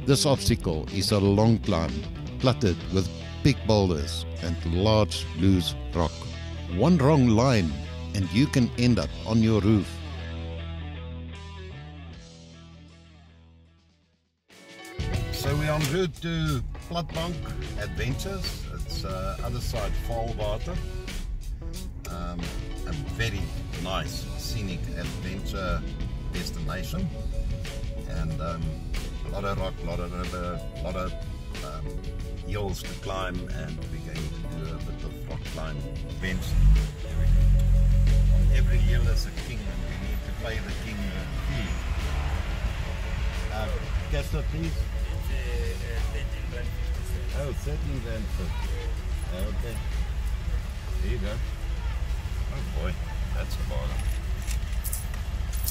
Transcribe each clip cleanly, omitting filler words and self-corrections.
This obstacle is a long climb, cluttered with big boulders and large loose rock. One wrong line and you can end up on your roof. So we're en route to Platbank Adventures. It's other side Vaalwater. A very nice scenic adventure destination, and a lot of rock, a lot of river, a lot of hills to climb, and we're going to do a bit of rock climb events. On every hill is a king, and we need to pay the king a fee. Casper, please. Oh, 13 Rand 50. Okay. There you go. Oh boy, that's a bargain.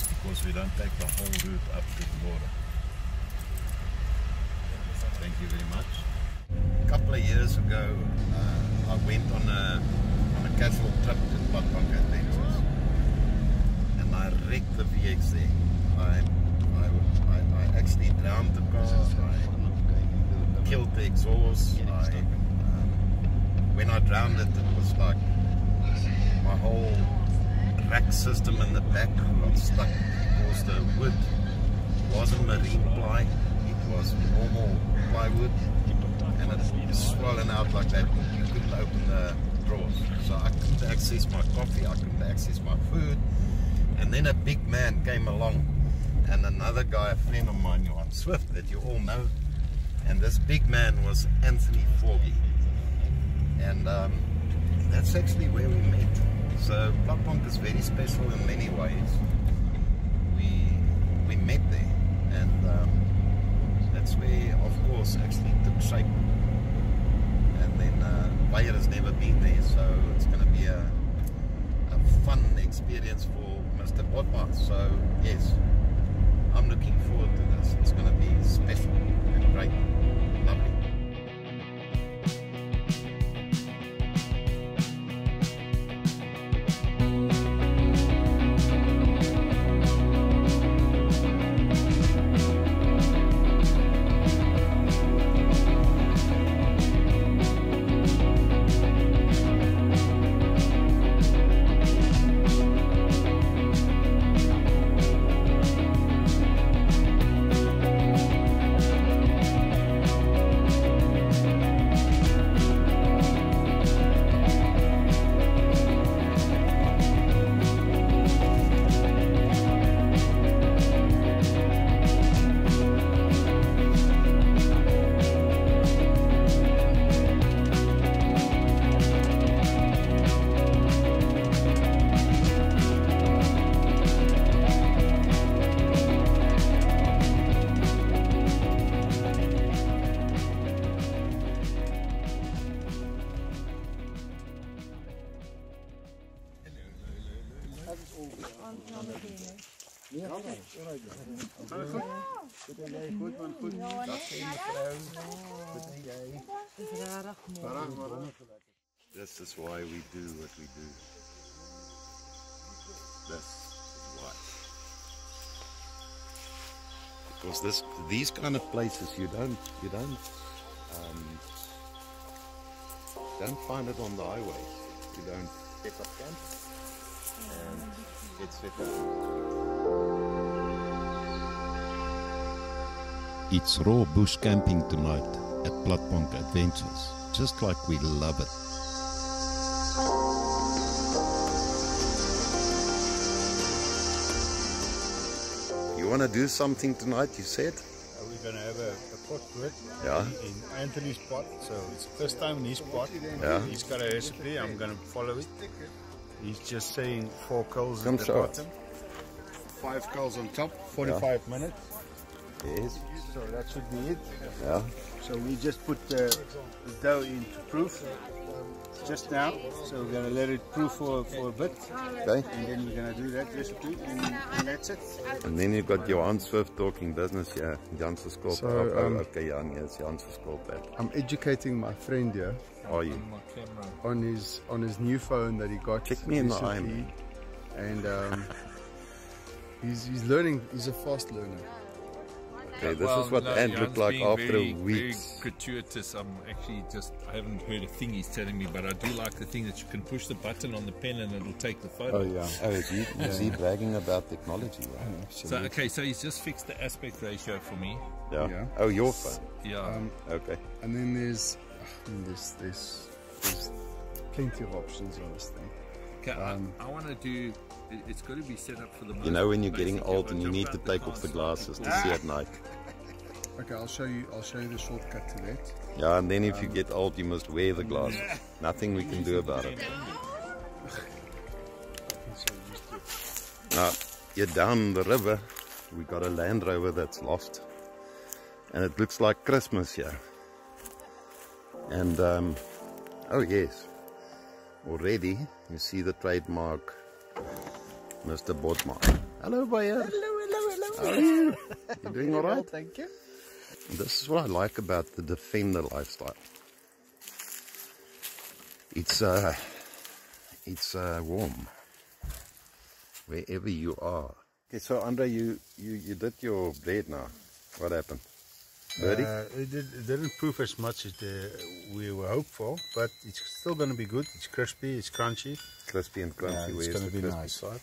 Because we don't take the whole route up to the border. Thank you very much. A couple of years ago, I went on a casual trip to Platbank Adventures, and I wrecked the VX there. I actually drowned the car. I killed the exhaust. When I drowned it, it was like my whole rack system in the back got stuck because the wood wasn't marine ply, it was normal plywood, and it was swollen out like that. You couldn't open the drawers, so I couldn't access my coffee, I couldn't access my food. And then a big man came along, and another guy, a friend of mine, Johan Swift, that you all know, and this big man was Anthony Foggy, and that's actually where we met. So Platbank is very special in many ways. We met there, and that's where, of course, actually took shape. And then Bayer has never been there, so it's going to be a fun experience for Mr. Bodma. So yes, I'm looking forward to this. It's going to be special and great, lovely. This is why we do what we do. That's why. Because these kind of places you don't find it on the highway. You don't set up camp and get set up. It's raw bush camping tonight at Platbank Adventures, just like we love it. You want to do something tonight, you said? We're going to have a pot put in Anthony's pot, so it's the first time in his pot. Yeah. He's got a recipe, I'm going to follow it. He's just saying 4 coals at the bottom, 5 coals on top, 45 minutes. Yes. So that should be it. Yeah. So we just put the dough into proof just now. So we're going to let it proof for a bit. Okay. And then we're going to do that recipe and that's it. And then you've got Johan Swift talking business here. Jan's geskulp. So, okay, Jan, yes, Jan's geskulp. I'm educating my friend here. Are you? On his new phone that he got. Check me in the eye, man. And he's learning. He's a fast learner. Okay, this is what Ant looked like after a week. Very gratuitous. I'm actually I haven't heard a thing he's telling me, but I do like the thing that you can push the button on the pen and it'll take the photo. Oh yeah. Oh, is he bragging about technology? Right? So, okay, so he's just fixed the aspect ratio for me. Yeah. Yeah. Oh, your phone. Yeah. Okay. And then there's plenty of options on this thing. Okay, I want to do. It's got to be set up for the. You know when you're getting old and you need to take off the glasses to see at night. Okay, I'll show you the shortcut to that. Yeah, and then if you get old, you must wear the glasses. Nothing we can do about it. Now, you're down the river. We got a Land Rover that's lost, and it looks like Christmas here. And oh yes, already you see the trademark, Mr. Bodmark. Hello, Bayer. Hello. How are you? You doing all right? Well, thank you. This is what I like about the Defender lifestyle. It's warm wherever you are. Okay, so Andre, you did your bread now. What happened? Birdie? It didn't prove as much as we were hopeful, but it's still going to be good. It's crispy, it's crunchy. Crispy and crunchy. Yeah, it's Where's going to the be crispy nice. side?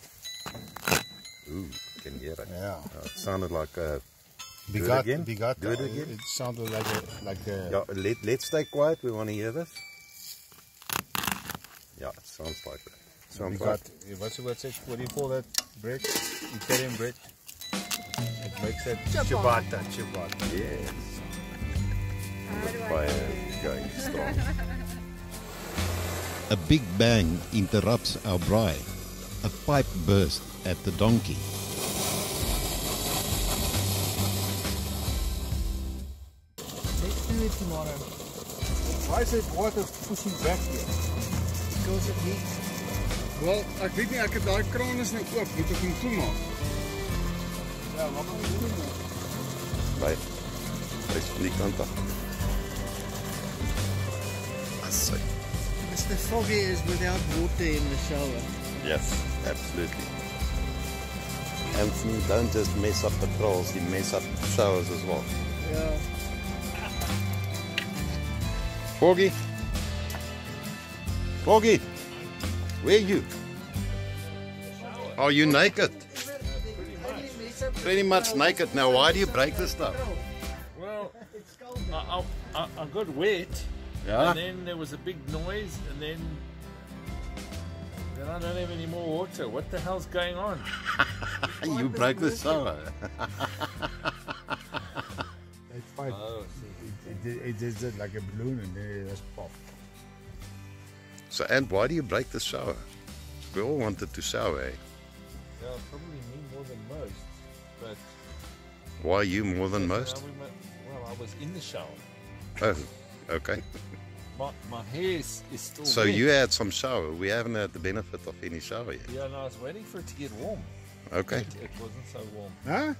Ooh, you can hear it. Yeah. It sounded like a... Do it again? it again. It sounded like a. Yeah, let's stay quiet. We want to hear this. Yeah, it sounds like that. Sounds like What's it? What do you call that bread? Italian bread. It makes that ciabatta. yes. The fire going strong. A big bang interrupts our braai. A pipe burst at the donkey. Let's do it tomorrow. Why is it water pushing back here? Because it leaks. Wel, ek weet nie, ek het daai kraan is nou oop, moet ek hom toemaak? Ja, wat gaan we doen? Right. Hij is van die kant af. Mr. Foggy is without water in the shower. Yes, absolutely. Anthony, don't just mess up patrols, you mess up showers as well. Yeah. Foggy? Foggy? Where are you? Are you naked? Pretty much naked. Now, why do you break this stuff? Well, I got wet, Yeah? and then there was a big noise, and then I don't have any more water. What the hell's going on? You broke the shower. It fight. Oh, It did like a balloon and then it just popped. So, and why do you break the shower? We all wanted to shower, eh? yeah, probably me more than most, but Why you more than most? well, I was in the shower. Oh, okay. My hair is still So wet. you had some shower. We haven't had the benefit of any shower yet. Yeah, no, I was waiting for it to get warm. Okay. It wasn't so warm. Huh?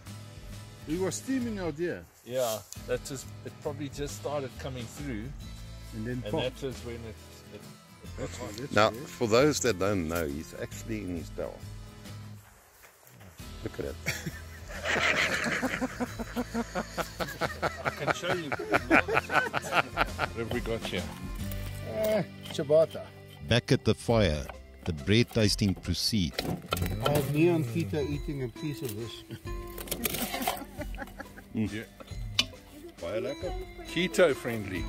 He was steaming out there. Yeah, it probably just started coming through, And then and pop. that was when it That's why this Now, is. for those that don't know, he's actually in his bell. Look at it. I can show you. What have we got here? Ciabatta. Back at the fire, the bread tasting proceed. I have me and Peter eating a piece of this. Keto friendly.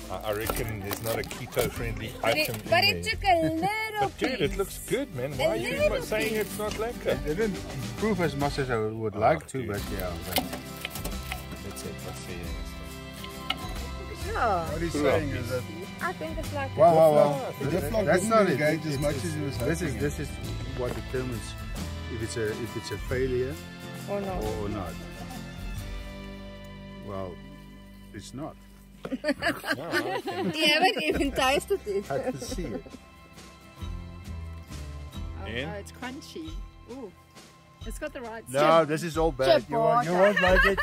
I reckon there's not a keto friendly item But in it there. took a little But dude, piece. it looks good, man. Why are you little saying piece. it's not lekker? It didn't prove as much as I would like to, dude. but yeah. But That's it. Let's see. Yeah, What he's saying is that I think it's like Well. the Diplock That's didn't not it. engage as much as he was hoping. This is what determines if it's a failure or no. or not. Well, it's not. You haven't even tasted it. I can see it. And? Oh, it's crunchy. Ooh, it's got the right. No, this is all bad. You won't like it.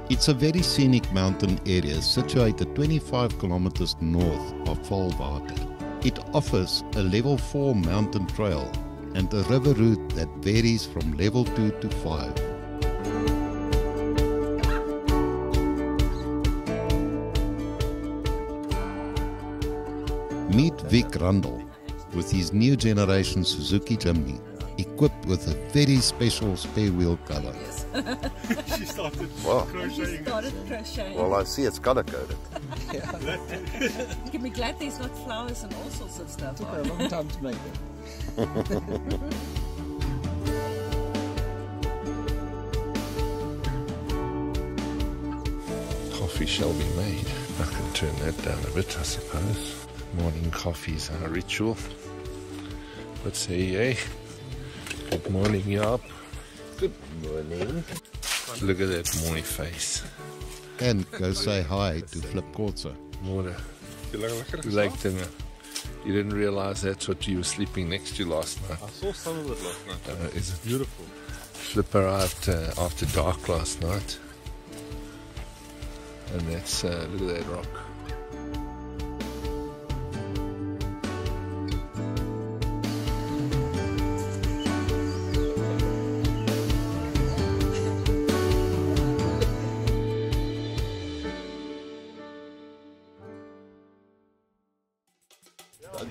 It's a very scenic mountain area situated 25 kilometers north of Vaalwater. It offers a level 4 mountain trail and a river route that varies from level 2 to 5. Meet Vic Randall with his new generation Suzuki Jimny, equipped with a very special spare wheel cover. She started She started crocheting. Well, I see it's color coded. You can be glad there's not flowers and all sorts of stuff. Took a long time to make it. Coffee shall be made. I can turn that down a bit, I suppose. Morning coffees are a ritual. What say you, eh? Good morning, Jaap. Good morning. Look at that mooi face. And go say hi to Flip Kortse. Môre. Like dinge. You didn't realize that's what you were sleeping next to last night. I saw some of it last night. Is it Beautiful. Flip arrived after dark last night. And that's, look at that rock.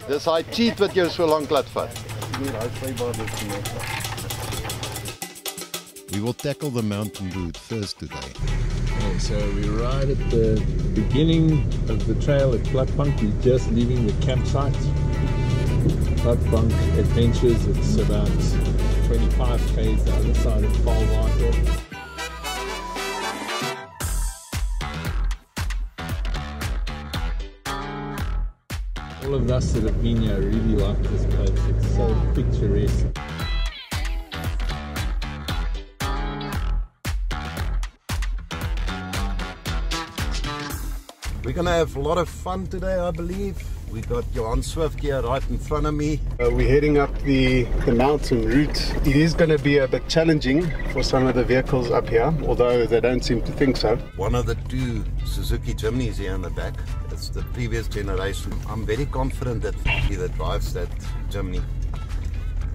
Dis hy cheat wat jou so lank laat vat. We will tackle the mountain route first today. Okay, so we're right at the beginning of the trail at Platbank. We're just leaving the campsite. Platbank Adventures, it's about 25 km the other side of Vaalwater. All of us that have been here really like this place. It's so picturesque. We're going to have a lot of fun today, I believe. We got Johan Swift here right in front of me. We're heading up the mountain route. It is going to be a bit challenging for some of the vehicles up here, although they don't seem to think so. One of the two Suzuki Jimnys here in the back. It's the previous generation. I'm very confident that he that drives that Jimny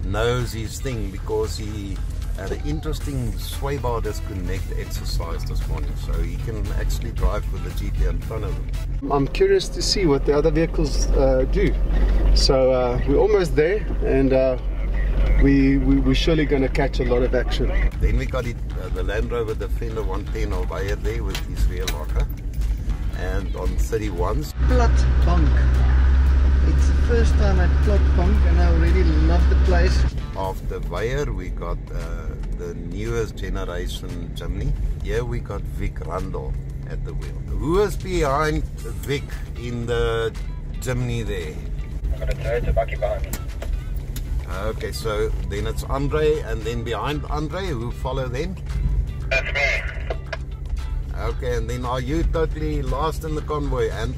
knows his thing, because he had an interesting sway bar disconnect exercise this morning, so he can actually drive with the GP in front of him. I'm curious to see what the other vehicles do. So we're almost there, and we're surely going to catch a lot of action. Then we got the Land Rover Defender 110 over there with his rear locker. And on 31s. Platbank. It's the first time at Platbank and I already love the place. After Weyer, we got the newest generation Jimny. Here we got Vic Randall at the wheel. Who is behind Vic in the Jimny there? I'm going to throw it a bucket behind me. Okay, so then it's Andre, and then behind Andre, who follow then? That's me. Okay, and then are you totally last in the convoy, and?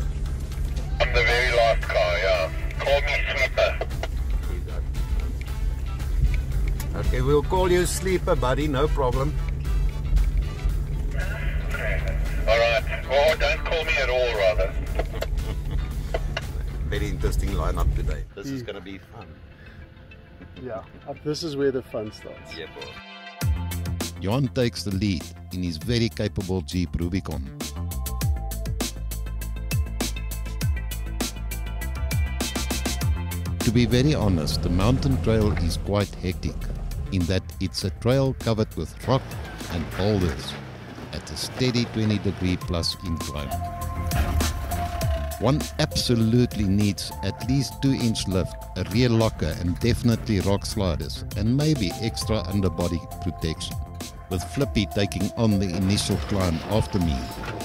I'm the very last car, yeah. Call me Sleeper. Okay, we'll call you Sleeper, buddy, no problem. Alright, or don't call me at all, rather. Very interesting lineup today. This is going to be fun. Yeah, this is where the fun starts. Yeah, boy. Johan takes the lead in his very capable Jeep Rubicon. To be very honest, the mountain trail is quite hectic, in that it's a trail covered with rock and boulders at a steady 20° plus incline. One absolutely needs at least 2-inch lift, a rear locker, and definitely rock sliders, and maybe extra underbody protection. With Flippy taking on the initial climb after me,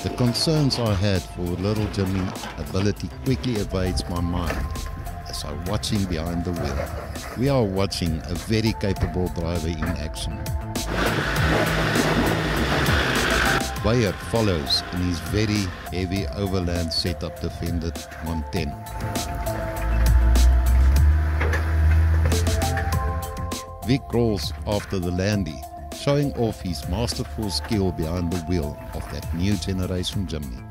the concerns I had for little Jimmy's ability quickly evades my mind as I watch him behind the wheel. We are watching a very capable driver in action. Weyer follows in his very heavy overland setup Defender 110. Vic rolls after the Landy, showing off his masterful skill behind the wheel of that new generation Jimny.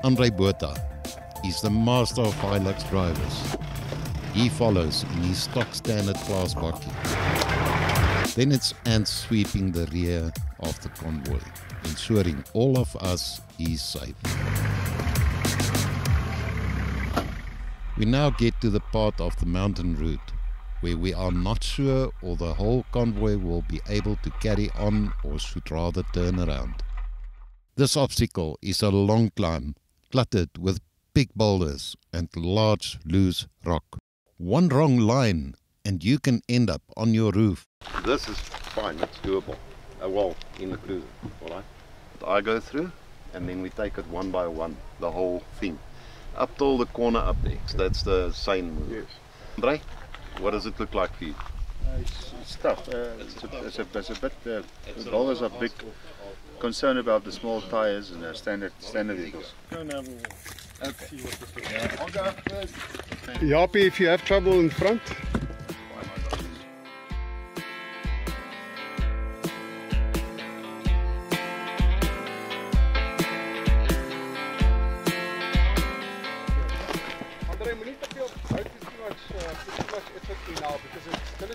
Andre Botha is the master of Hilux drivers. He follows in his stock standard class bakkie. Then it's ants sweeping the rear of the convoy, ensuring all of us is safe. We now get to the part of the mountain route where we are not sure or the whole convoy will be able to carry on or should rather turn around. This obstacle is a long climb, cluttered with big boulders and large loose rock. One wrong line and you can end up on your roof. This is fine, it's doable. Well, in the cruiser, alright. I go through and then we take it one by one, the whole thing. Up till the corner up there. That's the same move. Yes. Andre, what does it look like for you? It's tough. It's a bit. The boulders are big. Concerned about the small tires and the standard vehicles. Okay. Yeah, I'll go first. Yappie, if you have trouble in front.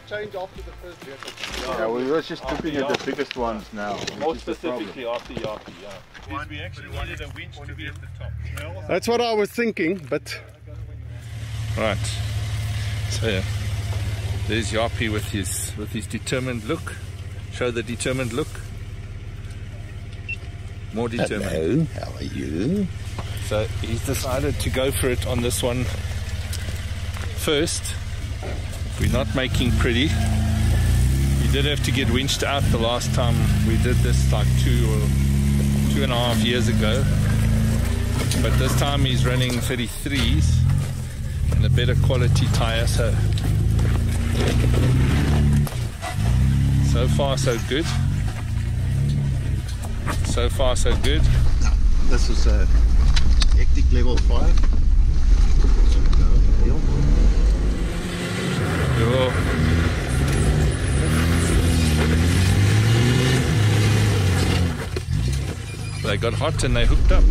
Change after the first vehicle. Yeah, we were just looking at the biggest ones now. More specifically after Yappie, yeah. Because we actually wanted a winch to be at the top. That's what I was thinking, but... Right. So yeah, there's Yappie with his determined look. Show the determined look. More determined. Hello, how are you? So he's decided to go for it on this one first. We're not making pretty. We did have to get winched out the last time we did this, like 2.5 years ago. But this time he's running 33s and a better quality tire. So far so good. So far so good. This is a hectic level 5. Cool. They got hot and they hooked up.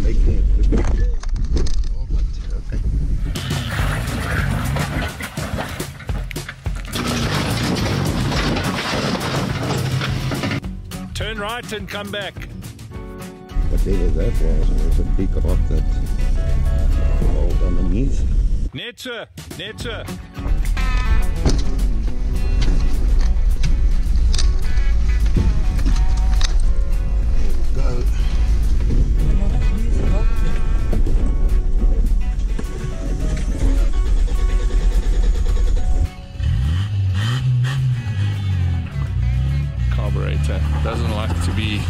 Turn right and come back. Whatever that was, it was a big rock that rolled underneath. Nature, nature. Carburetor doesn't like to be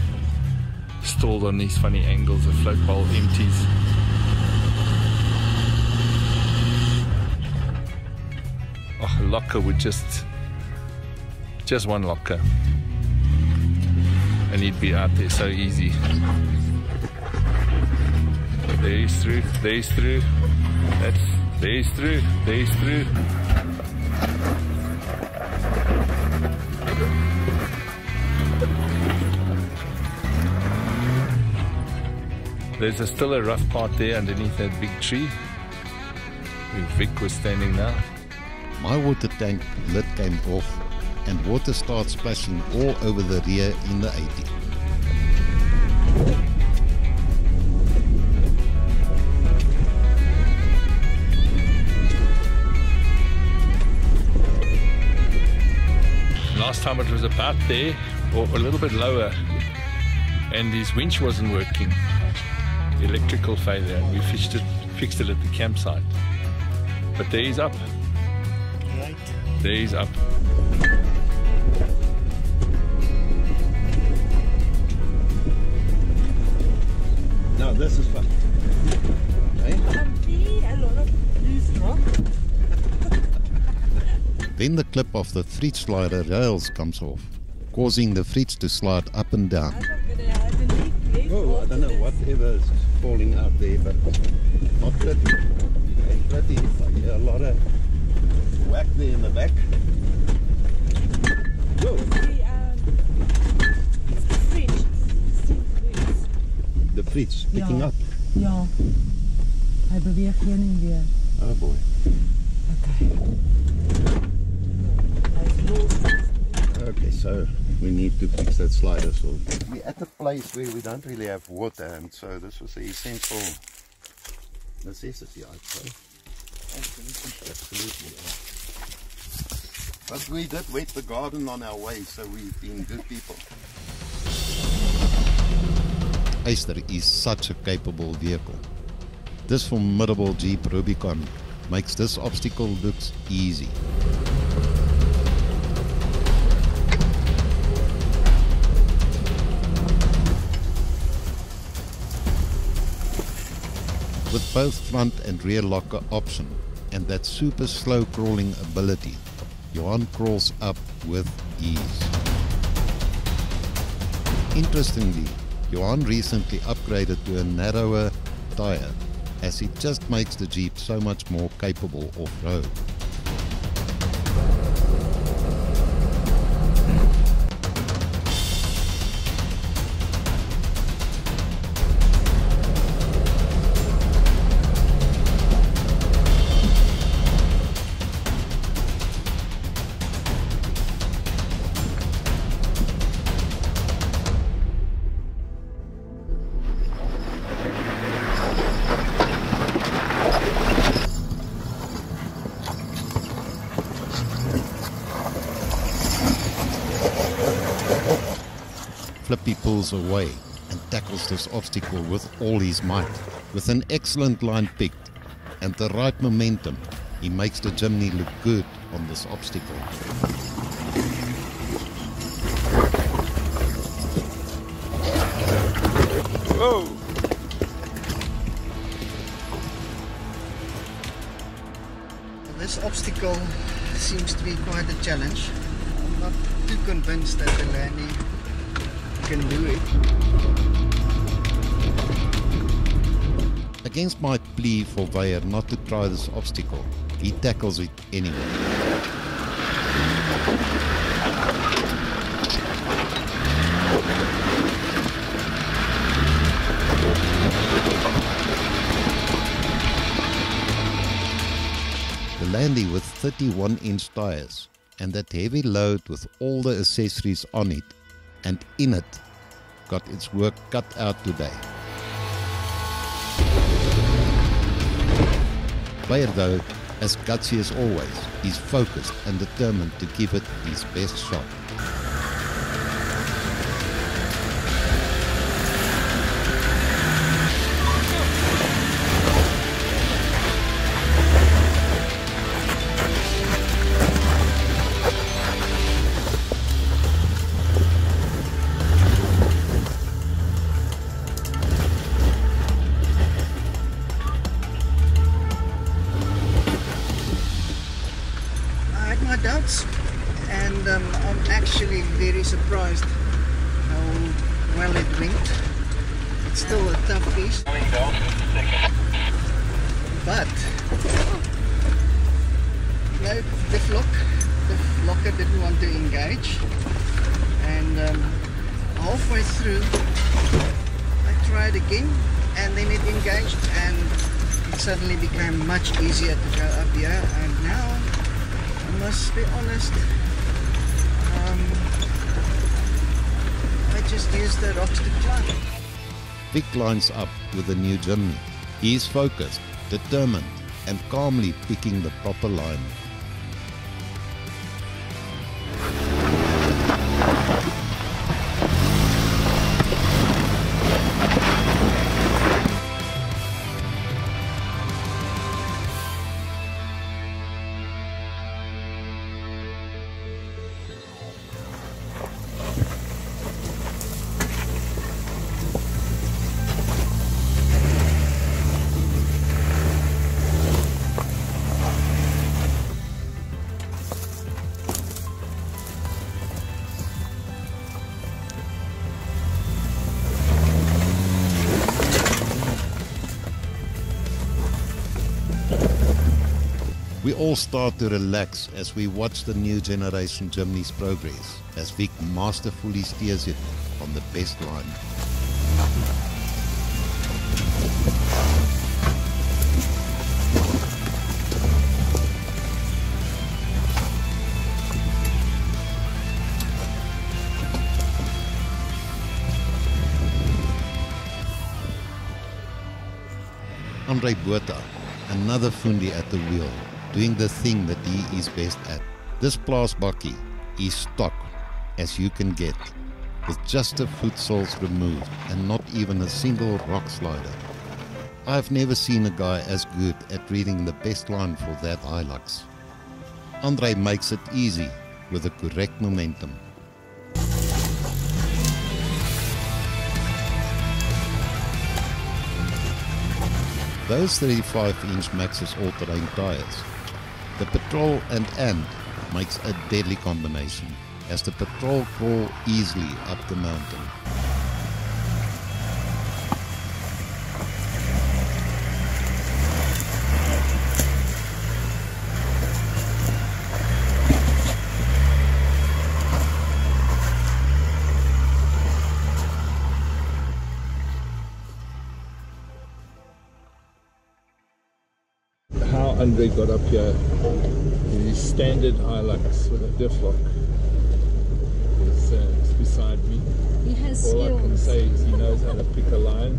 stalled on these funny angles. The float bowl empties. Oh, a locker would just one locker and he'd be out there so easy. There he's through, there he's through, there he's through, there he's through. There's still a rough part there underneath that big tree where Vic was standing now. My water tank lid came off and water starts splashing all over the rear in the 80. Last time it was about there or a little bit lower and his winch wasn't working. The electrical failure and we fixed it at the campsite. But there he's up. There he's up. No, this is fun. Then the clip of the 3 slider rails comes off. causing the fridge to slide up and down. Oh, I don't know whatever is falling out there, but not pretty. Ain't pretty. I hear a lot of whack there in the back. Whoa. The fridge picking up. Ja. Hij beweegt heen en weer. Oh boy. Okay. Hij is los. Okay, so we need to fix that slider. So we're at a place where we don't really have water, and so this was the essential necessity, I'd say. Absolutely. But we did wet the garden on our way, so we've been good people. Eyster is such a capable vehicle. This formidable Jeep Rubicon makes this obstacle look easy. With both front and rear locker option and that super slow crawling ability, Johan crawls up with ease. Interestingly, Johan recently upgraded to a narrower tyre, as it just makes the Jeep so much more capable off-road. Flippy pulls away and tackles this obstacle with all his might. With an excellent line picked and the right momentum, he makes the Jimny look good on this obstacle. Whoa! This obstacle seems to be quite a challenge. I'm not too convinced that the Landy can do it. Against my plea for Weyer not to try this obstacle, he tackles it anyway. The Landy with 31-inch tires and that heavy load with all the accessories on it and in it got its work cut out today. Player though, as gutsy as always, is focused and determined to give it his best shot. And I'm actually very surprised how well it went. It's still a tough piece, but no, the locker didn't want to engage, and halfway through I tried again and then it engaged and it suddenly became much easier to go up here, and now I must be honest, I just used the rocks to climb. Vic lines up with the new Jimny. He is focused, determined and calmly picking the proper line. all start to relax as we watch the new generation Jimny's progress, as Vic masterfully steers it on the best line. Andre Botha, another fundi at the wheel, doing the thing that he is best at. This plaasbakkie is stock as you can get, with just the foot soles removed and not even a single rock slider. I've never seen a guy as good at reading the best line for that Hilux. Andre makes it easy with the correct momentum. Those 35-inch Maxxis all-terrain tires, the Patrol and makes a deadly combination, as the Patrol crawl easily up the mountain. How Andre got up here in his standard Hilux with a diff lock is beside me. He has All I can say is he knows how to pick a line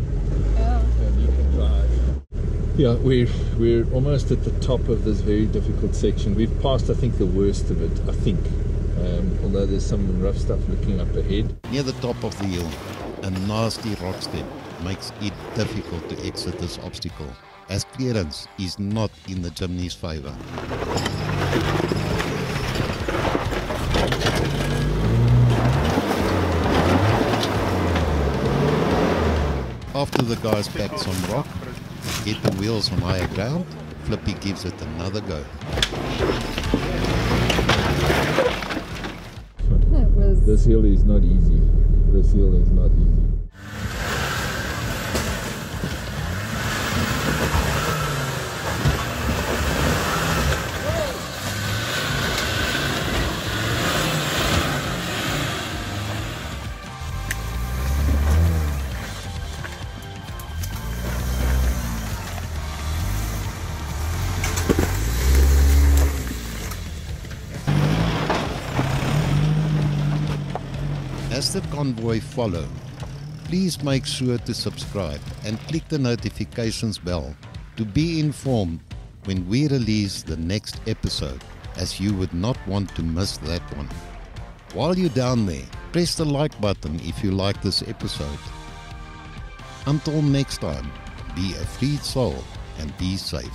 and he can drive. Yeah, we're almost at the top of this very difficult section. We've passed, I think, the worst of it, I think. Although there's some rough stuff looking up ahead. Near the top of the hill, a nasty rock step makes it difficult to exit this obstacle, as clearance is not in the Jimny's favor. After the guys pack some rock, get the wheels on higher ground, Flippy gives it another go. This hill is not easy. This hill is not easy. As the convoy follow, please make sure to subscribe and click the notifications bell to be informed when we release the next episode, as you would not want to miss that one. While you're down there, press the like button if you like this episode. Until next time, be a free soul and be safe.